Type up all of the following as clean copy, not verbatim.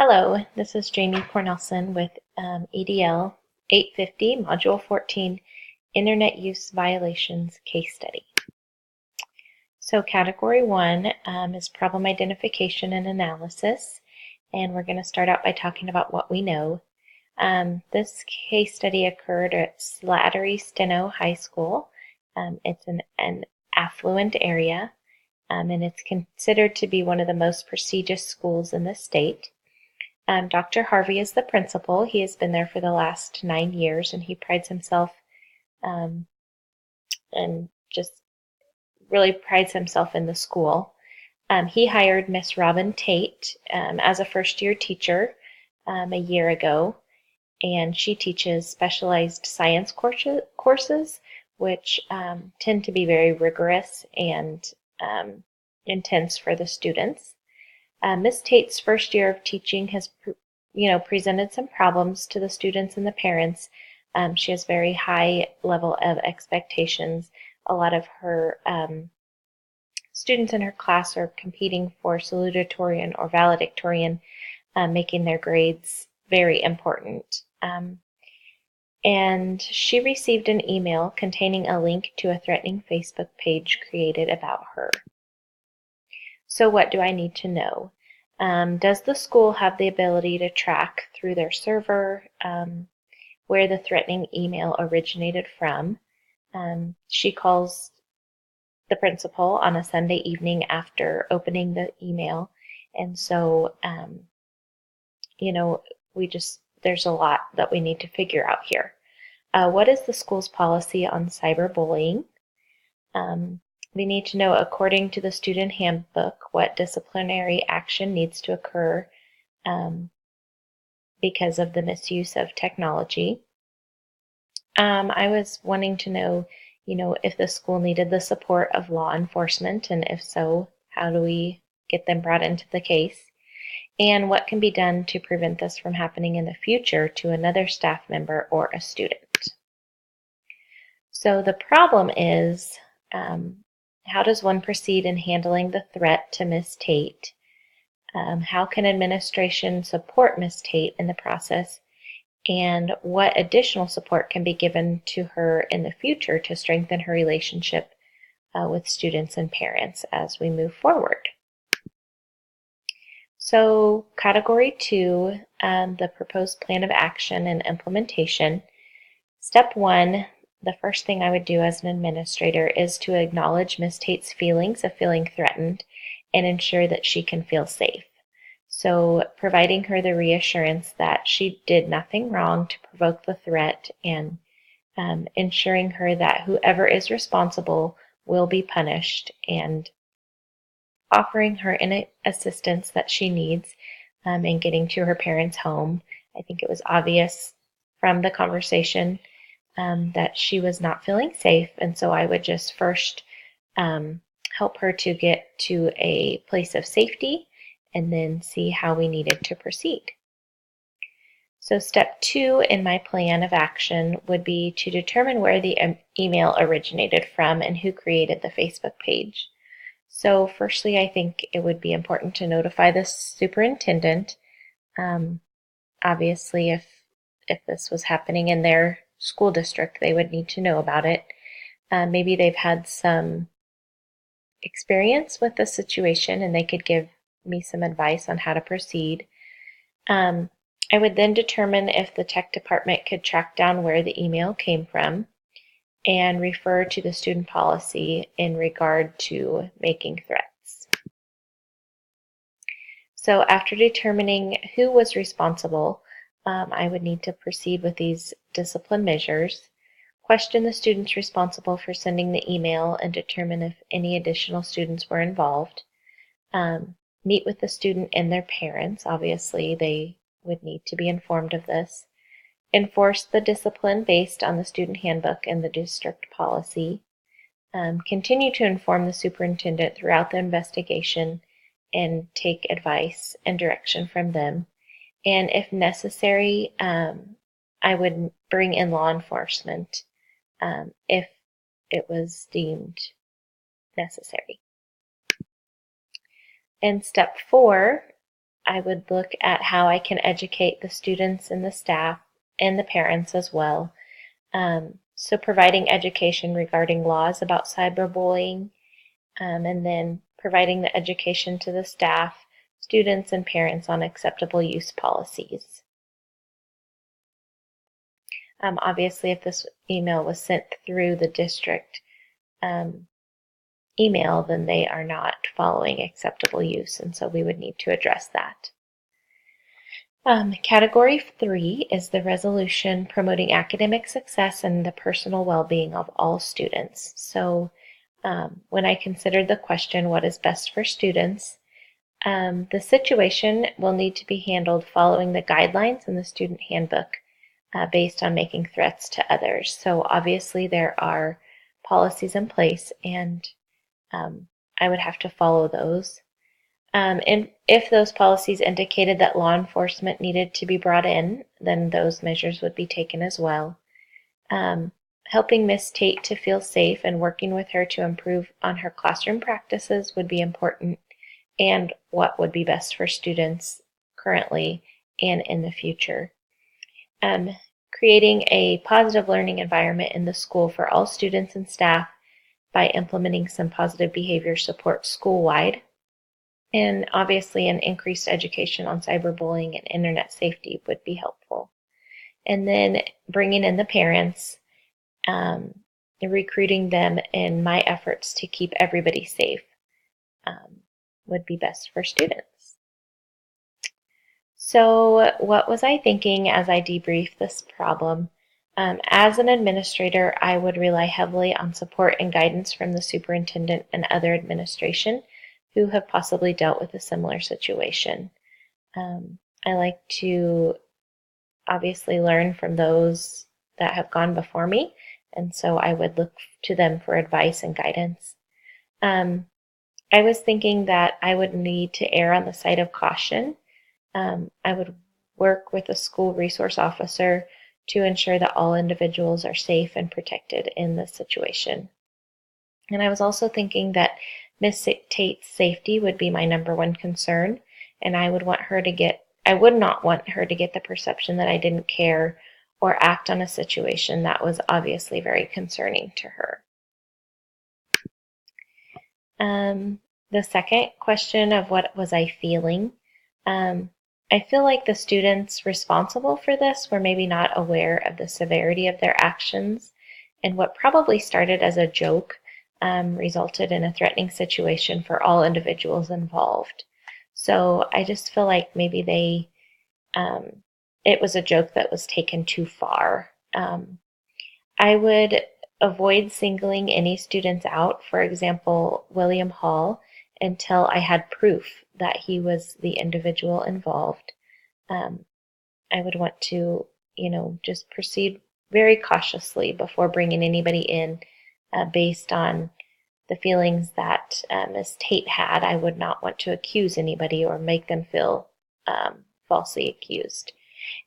Hello, this is Jamie Cornelson with EDL 850, Module 14, Internet Use Violations Case Study. So Category 1 is Problem Identification and Analysis, and we're going to start out by talking about what we know. This case study occurred at Slattery Steno High School. It's an affluent area, and it's considered to be one of the most prestigious schools in the state. Dr. Harvey is the principal. He has been there for the last 9 years, and he prides himself and just really prides himself in the school. He hired Miss Robin Tate as a first-year teacher a year ago, and she teaches specialized science courses, which tend to be very rigorous and intense for the students. Miss Tate's first year of teaching has, presented some problems to the students and the parents. She has very high level of expectations. A lot of her students in her class are competing for salutatorian or valedictorian, making their grades very important. And she received an email containing a link to a threatening Facebook page created about her. So what do I need to know? Does the school have the ability to track through their server where the threatening email originated from? She calls the principal on a Sunday evening after opening the email, and so there's a lot that we need to figure out here. What is the school's policy on cyberbullying? We need to know, according to the student handbook, what disciplinary action needs to occur because of the misuse of technology. I was wanting to know, if the school needed the support of law enforcement, and if so, how do we get them brought into the case? And what can be done to prevent this from happening in the future to another staff member or a student? So the problem is, how does one proceed in handling the threat to Miss Tate? How can administration support Miss Tate in the process? And what additional support can be given to her in the future to strengthen her relationship with students and parents as we move forward? So Category 2, the proposed plan of action and implementation. Step 1, the first thing I would do as an administrator is to acknowledge Miss Tate's feelings of feeling threatened and ensure that she can feel safe. So providing her the reassurance that she did nothing wrong to provoke the threat, and ensuring her that whoever is responsible will be punished, and offering her any assistance that she needs in getting to her parents' home. I think it was obvious from the conversation that she was not feeling safe, and so I would just first help her to get to a place of safety and then see how we needed to proceed. So step 2 in my plan of action would be to determine where the email originated from and who created the Facebook page. So firstly, I think it would be important to notify the superintendent. Obviously, if this was happening in their school district, they would need to know about it. Maybe they've had some experience with the situation and they could give me some advice on how to proceed. I would then determine if the tech department could track down where the email came from and refer to the student policy in regard to making threats. So after determining who was responsible, I would need to proceed with these discipline measures, question the students responsible for sending the email and determine if any additional students were involved, meet with the student and their parents. Obviously, they would need to be informed of this, enforce the discipline based on the student handbook and the district policy, continue to inform the superintendent throughout the investigation and take advice and direction from them. And if necessary, I would bring in law enforcement if it was deemed necessary. And step 4, I would look at how I can educate the students and the staff and the parents as well. So providing education regarding laws about cyberbullying, and then providing the education to the staff, students, and parents on acceptable use policies. Obviously, if this email was sent through the district email, then they are not following acceptable use, and so we would need to address that. Category 3 is the resolution promoting academic success and the personal well-being of all students. So when I considered the question, what is best for students, the situation will need to be handled following the guidelines in the student handbook based on making threats to others. So obviously there are policies in place, and I would have to follow those. And if those policies indicated that law enforcement needed to be brought in, then those measures would be taken as well. Helping Miss Tate to feel safe and working with her to improve on her classroom practices would be important, and what would be best for students currently and in the future. Creating a positive learning environment in the school for all students and staff by implementing some positive behavior support school-wide. And obviously an increased education on cyberbullying and internet safety would be helpful. And then bringing in the parents, recruiting them in my efforts to keep everybody safe would be best for students. So what was I thinking as I debriefed this problem? As an administrator, I would rely heavily on support and guidance from the superintendent and other administration who have possibly dealt with a similar situation. I like to obviously learn from those that have gone before me, and so I would look to them for advice and guidance. I was thinking that I would need to err on the side of caution. I would work with a school resource officer to ensure that all individuals are safe and protected in this situation. And I was also thinking that Miss Tate's safety would be my number one concern, and I would not want her to get the perception that I didn't care or act on a situation that was obviously very concerning to her. The second question of what was I feeling, I feel like the students responsible for this were maybe not aware of the severity of their actions, and what probably started as a joke resulted in a threatening situation for all individuals involved. So I just feel like maybe it was a joke that was taken too far. I would avoid singling any students out, for example, William Hall, until I had proof that he was the individual involved. I would want to, just proceed very cautiously before bringing anybody in based on the feelings that Ms. Tate had. I would not want to accuse anybody or make them feel falsely accused.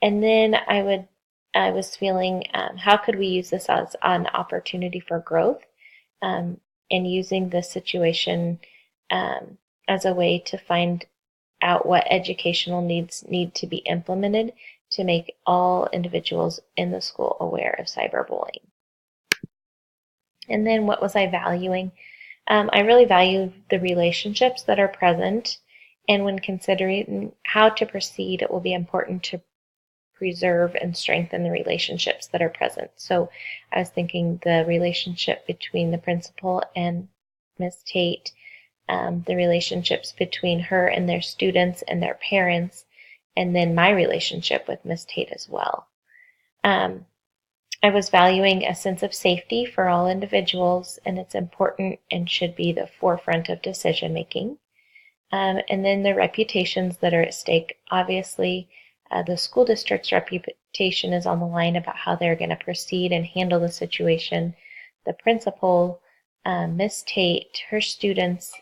And then I was feeling, how could we use this as an opportunity for growth, and using this situation as a way to find out what educational needs need to be implemented to make all individuals in the school aware of cyberbullying. And then what was I valuing? I really value the relationships that are present, and when considering how to proceed, it will be important to preserve and strengthen the relationships that are present. So I was thinking the relationship between the principal and Ms. Tate, the relationships between her and their students and their parents, and then my relationship with Ms. Tate as well. I was valuing a sense of safety for all individuals, and it's important and should be the forefront of decision making. And then the reputations that are at stake. Obviously, the school district's reputation is on the line about how they're going to proceed and handle the situation. The principal, Miss Tate, her students,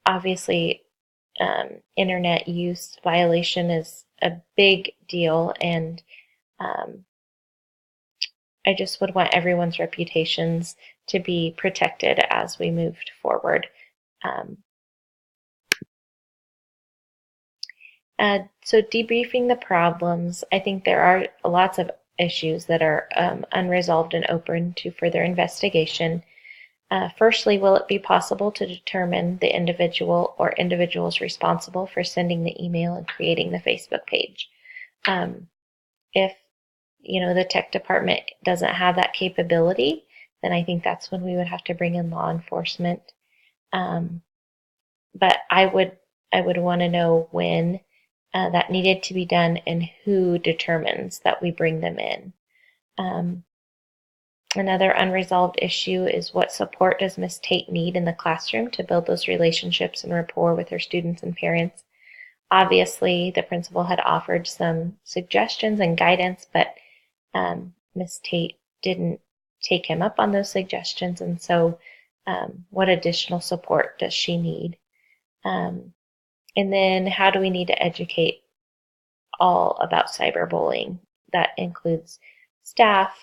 obviously internet use violation is a big deal, and I just would want everyone's reputations to be protected as we moved forward. So debriefing the problems, I think there are lots of issues that are unresolved and open to further investigation. Firstly, will it be possible to determine the individual or individuals responsible for sending the email and creating the Facebook page? If the tech department doesn't have that capability, then I think that's when we would have to bring in law enforcement. But I would want to know when that needed to be done and who determines that we bring them in. Another unresolved issue is what support does Ms. Tate need in the classroom to build those relationships and rapport with her students and parents? Obviously, the principal had offered some suggestions and guidance, but Ms. Tate didn't take him up on those suggestions, and so what additional support does she need? And then how do we need to educate all about cyberbullying? That includes staff,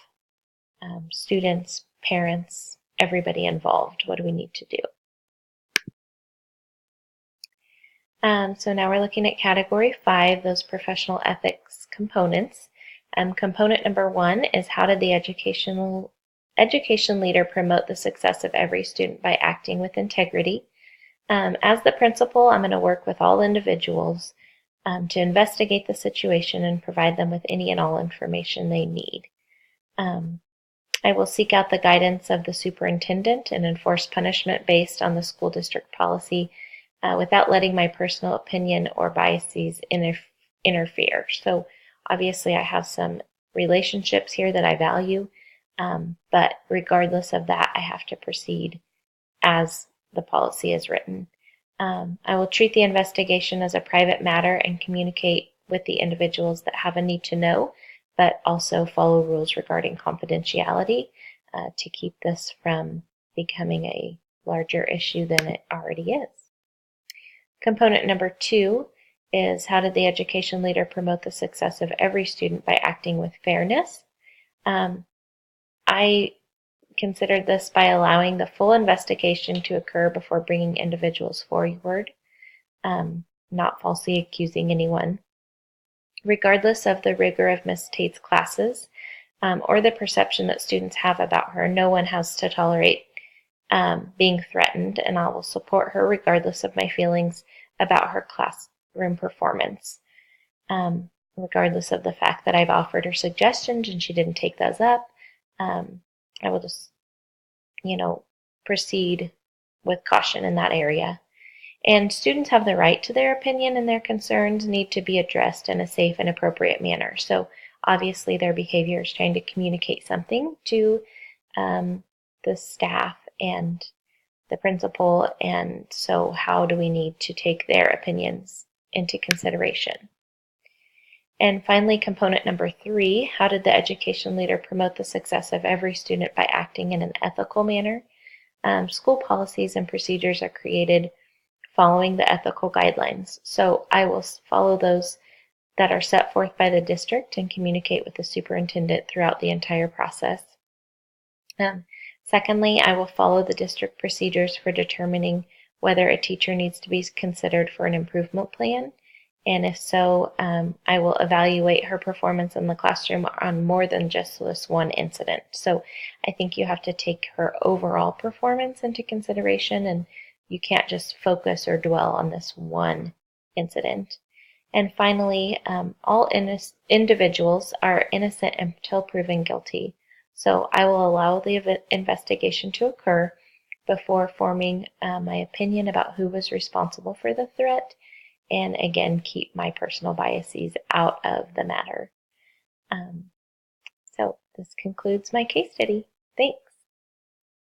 students, parents, everybody involved. What do we need to do? So now we're looking at category 5, those professional ethics components. Component number 1 is how did the education leader promote the success of every student by acting with integrity? As the principal, I'm going to work with all individuals to investigate the situation and provide them with any and all information they need. I will seek out the guidance of the superintendent and enforce punishment based on the school district policy without letting my personal opinion or biases interfere. So obviously I have some relationships here that I value, but regardless of that, I have to proceed as the policy is written. I will treat the investigation as a private matter and communicate with the individuals that have a need to know, but also follow rules regarding confidentiality to keep this from becoming a larger issue than it already is. Component number 2 is how did the education leader promote the success of every student by acting with fairness? I considered this by allowing the full investigation to occur before bringing individuals forward, not falsely accusing anyone. Regardless of the rigor of Ms. Tate's classes or the perception that students have about her, no one has to tolerate being threatened, and I will support her regardless of my feelings about her classroom performance. Regardless of the fact that I've offered her suggestions and she didn't take those up, I will just, proceed with caution in that area. And students have the right to their opinion, and their concerns need to be addressed in a safe and appropriate manner. So obviously their behavior is trying to communicate something to the staff and the principal, and so how do we need to take their opinions into consideration? And finally, component number 3, how did the education leader promote the success of every student by acting in an ethical manner? School policies and procedures are created following the ethical guidelines. So I will follow those that are set forth by the district and communicate with the superintendent throughout the entire process. Secondly, I will follow the district procedures for determining whether a teacher needs to be considered for an improvement plan. And if so, I will evaluate her performance in the classroom on more than just this one incident. So I think you have to take her overall performance into consideration, and you can't just focus or dwell on this one incident. And finally, all individuals are innocent until proven guilty. So I will allow the investigation to occur before forming my opinion about who was responsible for the threat, and again, keep my personal biases out of the matter. So this concludes my case study. Thanks.